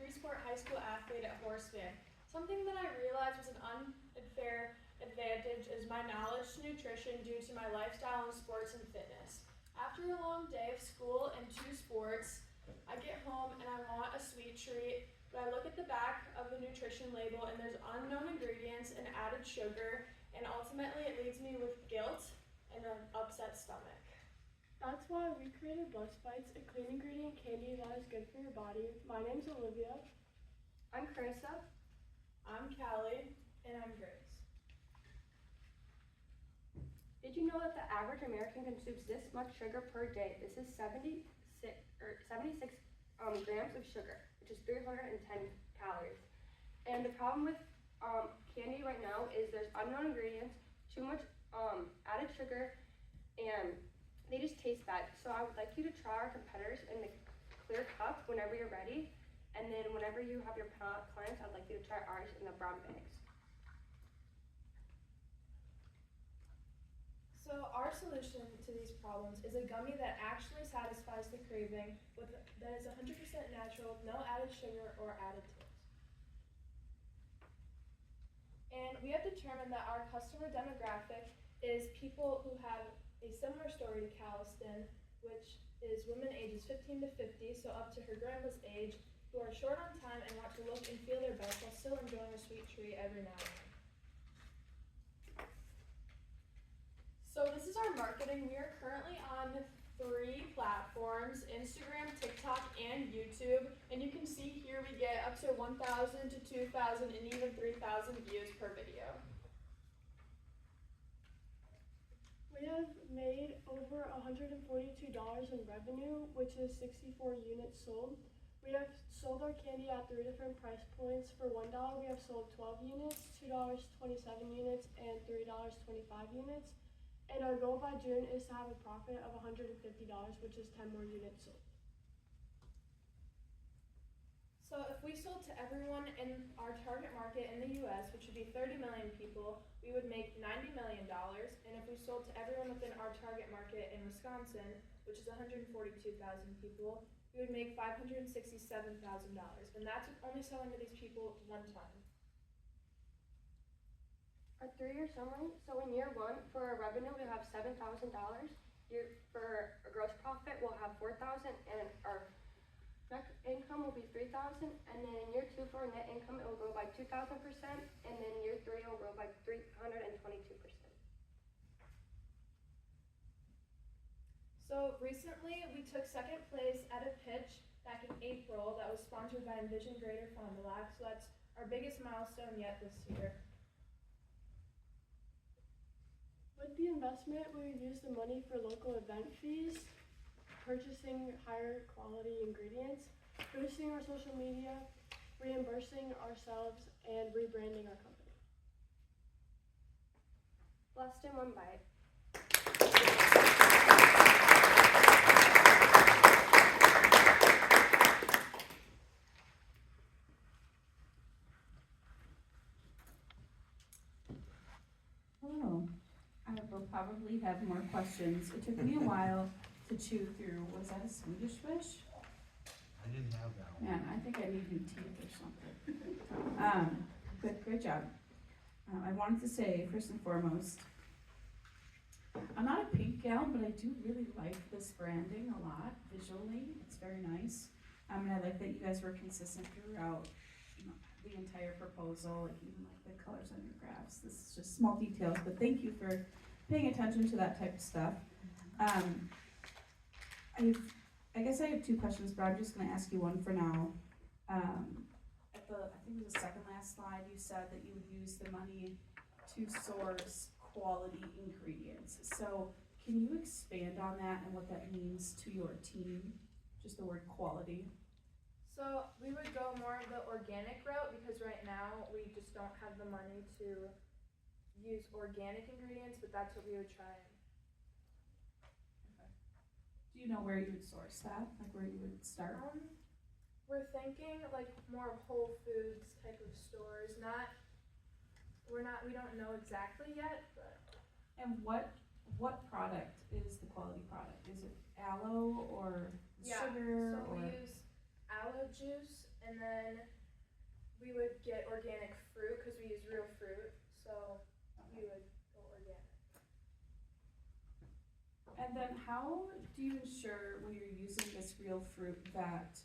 three-sport high school athlete at horse fan. Something that I realized was an unfair advantage is my knowledge to nutrition due to my lifestyle in sports and fitness. After a long day of school and 2 sports, I get home and I want a sweet treat, but I look at the back of the nutrition label and there's unknown ingredients and added sugar, and ultimately it leaves me with guilt and an upset stomach. That's why we created Bless Bites, a clean ingredient candy that is good for your body. My name's Olivia. I'm Carissa. I'm Callie. And I'm Grace. Did you know that the average American consumes this much sugar per day? This is 76 grams of sugar, which is 310 calories. And the problem with candy right now is there's unknown ingredients, too much added sugar, and they just taste bad. So I would like you to try our competitors in the clear cup whenever you're ready. And then whenever you have your clients, I'd like you to try ours in the brown bags. So our solution to these problems is a gummy that actually satisfies the craving that is 100% natural with no added sugar or additives. And we have determined that our customer demographic is people who have a similar story to Calliston, which is women ages 15 to 50, so up to her grandpa's age, who are short on time and want to look and feel their best while still enjoying a sweet treat every now and then. So this is our marketing. We are currently on 3 platforms, Instagram, TikTok, and YouTube. And you can see here we get up to 1,000 to 2,000 and even 3,000 views per video. We have made over $142 in revenue, which is 64 units sold. We have sold our candy at 3 different price points. For $1, we have sold 12 units, $2, 27 units, and $3, 25 units. And our goal by June is to have a profit of $150, which is 10 more units sold. So if we sold to everyone in our target market in the US, which would be 30 million people, we would make $90 million. And if we sold to everyone within our target market in Wisconsin, which is 142,000 people, we would make $567,000. And that's with only selling to these people one time. Our 3-year summary, so in year 1, for our revenue, we'll have $7,000. For a gross profit, we'll have $4,000, and our net income will be $3,000. And then in year 2, for our net income, it will grow by 2,000%, and then year 3, it will grow by 322%. So recently, we took 2nd place at a pitch back in April that was sponsored by Envision Greater Fond du Lac, so that's our biggest milestone yet this year. With the investment, we would use the money for local event fees, purchasing higher quality ingredients, boosting our social media, reimbursing ourselves, and rebranding our company. Blessed in one bite. Hello. I will probably have more questions. It took me a while to chew through. Was that a Swedish fish? I didn't have that one. Man, I think I need new teeth or something. Great job. I wanted to say, first and foremost, I'm not a pink gal, but I do really like this branding a lot visually. It's very nice. And I like that you guys were consistent throughout the entire proposal, like even like the colors on your graphs. This is just small details, but thank you for paying attention to that type of stuff. I guess I have 2 questions, but I'm just going to ask you one for now. At the, I think it was the second last slide, you said that you would use the money to source quality ingredients. So can you expand on that and what that means to your team? Just the word quality. So we would go more of the organic route because right now we just don't have the money to use organic ingredients, but that's what we would try. Okay. Do you know where you would source that? Like where you would start? We're thinking like more of Whole Foods type of stores. We don't know exactly yet, but. And what product is the quality product? Is it aloe or sugar? So we use aloe juice and then we would get organic fruit because we use real fruit, so we would go organic. And then how do you ensure when you're using this real fruit that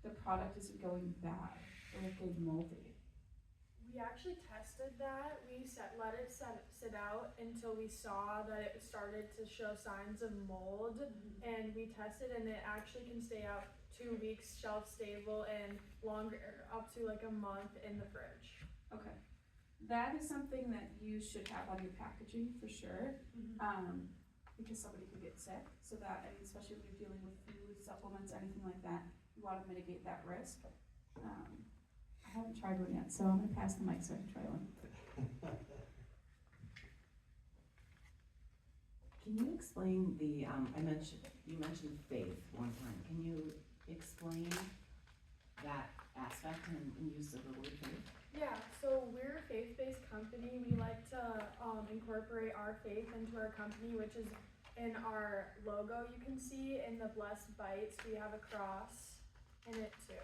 the product isn't going bad or getting moldy? We actually tested that. We let it sit out until we saw that it started to show signs of mold, and we tested, and it actually can stay out 2 weeks shelf stable and longer, up to like a month in the fridge. Okay. That is something that you should have on your packaging for sure. Because somebody could get sick, so that, I mean, especially when you're dealing with food, supplements, anything like that, you wanna mitigate that risk. I haven't tried one yet, so I'm gonna pass the mic so I can try one. Can you explain the, you mentioned faith one time. Can you explain that aspect and use of the word faith? Yeah, so we're a faith-based company. We like to incorporate our faith into our company, which is in our logo. You can see in the Blessed Bites, we have a cross in it too.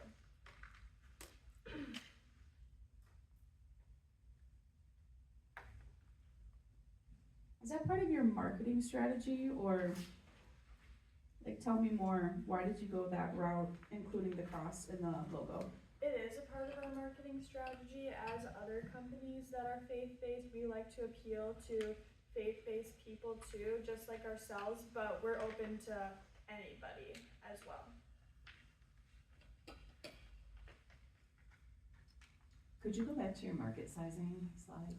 Is that part of your marketing strategy, or, like, tell me more, why did you go that route, including the cross in the logo? It is a part of our marketing strategy. As other companies that are faith-based, we like to appeal to faith-based people too, just like ourselves, but we're open to anybody as well. Could you go back to your market sizing slide?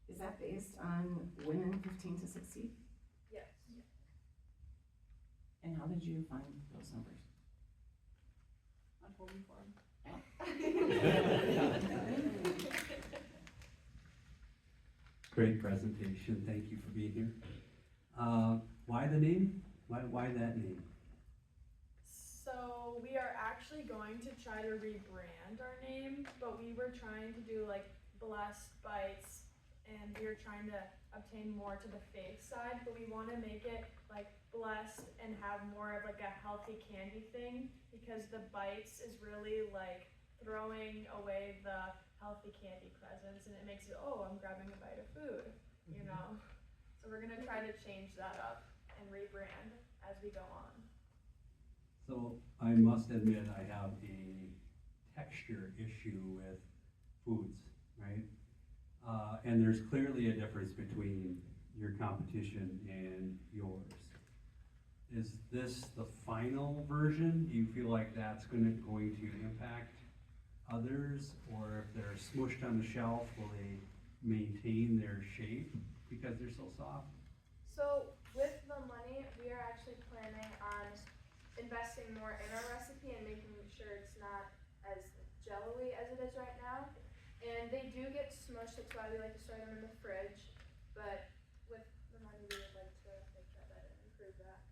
Is that based on women 15 to 60? Yes. And how did you find those numbers? On holding form. Great presentation, thank you for being here. Why the name? Why that name? So we are actually going to try to rebrand our name, but we were trying to do like Blessed Bites, and we were trying to obtain more to the faith side, but we want to make it like blessed and have more of like a healthy candy thing, because the bites is really like throwing away the healthy candy presents, and it makes it, oh, I'm grabbing a bite of food, you know? So we're gonna try to change that up and rebrand as we go on. So I must admit I have a texture issue with foods, right? And there's clearly a difference between your competition and yours. Is this the final version? Do you feel like that's going to impact others? Or if they're smushed on the shelf, will they maintain their shape because they're so soft? So with the money, we are actually planning on investing more in our recipe and making sure it's not as jello-y as it is right now. And they do get smushed, that's why we like to store them in the fridge. But with the money, we would like to make that better and improve that.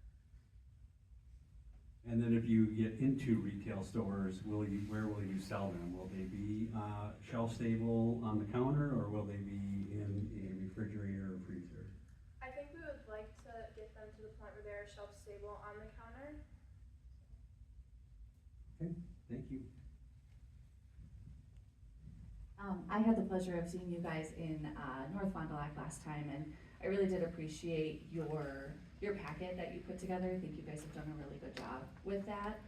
And then if you get into retail stores, where will you sell them? Will they be shelf stable on the counter, or will they be in a refrigerator or freezer? I think we would like to get them to the point where they're shelf stable on the counter. Okay, thank you. I had the pleasure of seeing you guys in North Fond du Lac last time, and I really did appreciate your packet that you put together. I think you guys have done a really good job with that.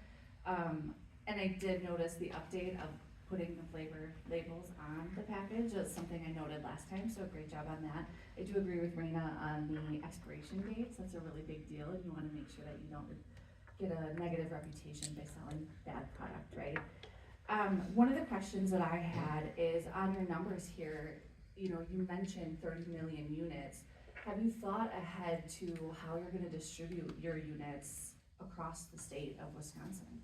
And I did notice the update of putting the flavor labels on the package. That's something I noted last time, so great job on that. I do agree with Raina on the expiration dates. That's a really big deal, and you want to make sure that you don't get a negative reputation by selling bad product, right? One of the questions that I had is on your numbers here, you know, you mentioned 30 million units. Have you thought ahead to how you're going to distribute your units across the state of Wisconsin?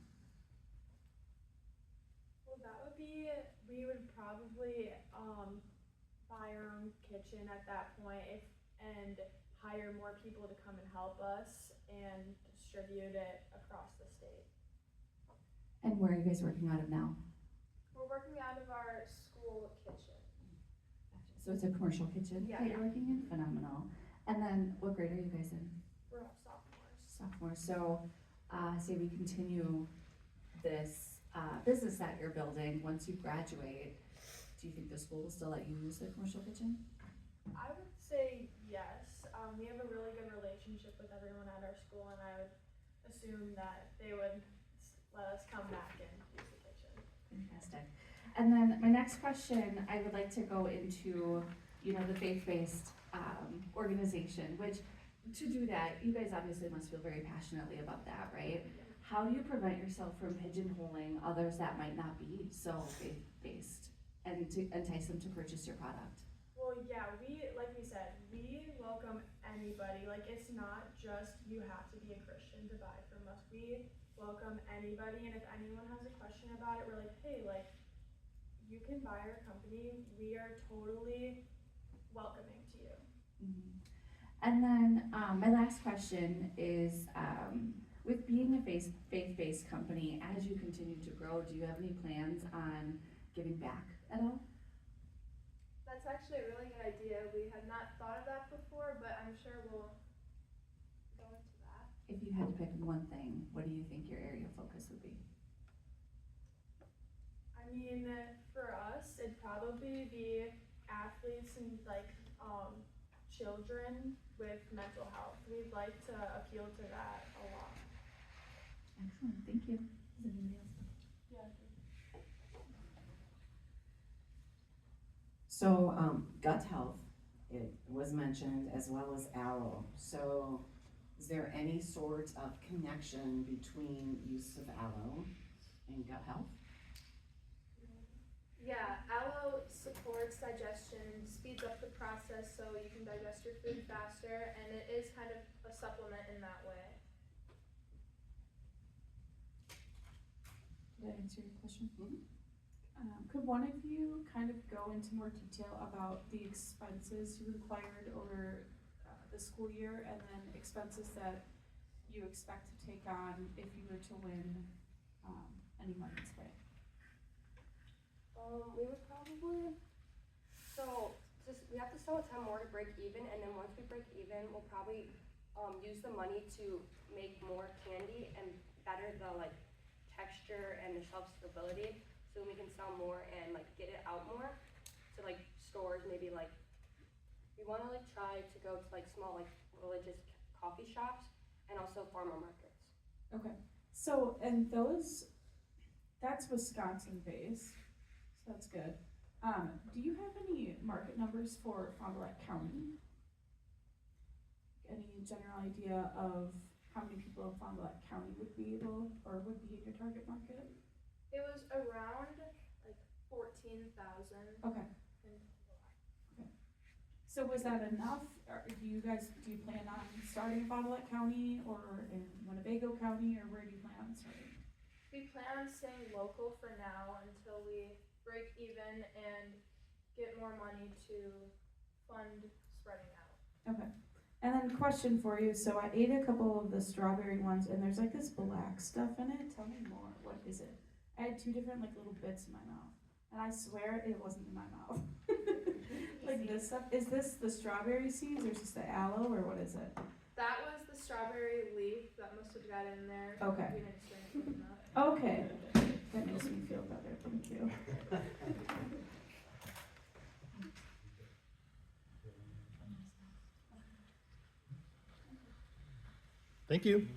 Well, that would be, we would probably buy our own kitchen at that point and hire more people to come and help us and distribute it across the state. And where are you guys working out of now? We're working out of our school kitchen. So it's a commercial kitchen Yeah. that you're working in? Phenomenal. And then, what grade are you guys in? We're all sophomores. Sophomore. So, say we continue this business that you're building, once you graduate, do you think the school will still let you use their commercial kitchen? I would say yes. We have a really good relationship with everyone at our school, and I would assume that they would let us come back and use the kitchen. Fantastic. And then my next question, I would like to go into, the faith-based organization, which to do that, you guys obviously must feel very passionately about that, right? How do you prevent yourself from pigeonholing others that might not be so faith-based and to entice them to purchase your product? Well, yeah, like we said, we welcome anybody. Like, it's not just you have to be a Christian to buy from us. We welcome anybody, and if anyone has a question about it, we're like, hey, like, you can buy our company. We are totally welcoming to you. Mm-hmm. And then my last question is, with being a faith-based company, as you continue to grow, do you have any plans on giving back at all? That's actually a really good idea. We had not thought of that before, but I'm sure we'll go into that. If you had to pick one thing, what do you think your area of focus would be? I mean, for us, it'd probably be athletes and children with mental health. We'd like to appeal to that a lot. Excellent, thank you. Does anybody else? Yeah. So, gut health, it was mentioned, as well as aloe. So, is there any sort of connection between use of aloe and gut health? Yeah, aloe supports digestion, speeds up the process so you can digest your food faster, and it is kind of a supplement in that way. Did I answer your question? Mhm. Could one of you kind of go into more detail about the expenses you required over the school year, and then expenses that you expect to take on if you were to win any money today? We would probably, we have to sell a ton more to break even, and then once we break even, we'll probably use the money to make more candy and better the texture and the shelf stability, so we can sell more and get it out more to stores. Maybe we want to try to go to small religious coffee shops and also farmer markets. Okay, so, and that's Wisconsin based, so that's good. Do you have any market numbers for Fond du Lac County? Any general idea of how many people in Fond du Lac County would be in your target market? It was around 14,000. Okay. So was that enough? Or do you plan on starting in Fond du Lac County or in Winnebago County, or where do you plan on starting? We plan on staying local for now until we break even and get more money to fund spreading out. Okay. And then question for you, so I ate a couple of the strawberry ones and there's this black stuff in it. Tell me more, what is it? I had two different little bits in my mouth, and I swear it wasn't in my mouth. This stuff, is this the strawberry seeds or is this the aloe, or what is it? That was the strawberry leaf that must have got in there. Okay. We didn't strain it quick enough. Okay, that makes me feel better, thank you. Thank you.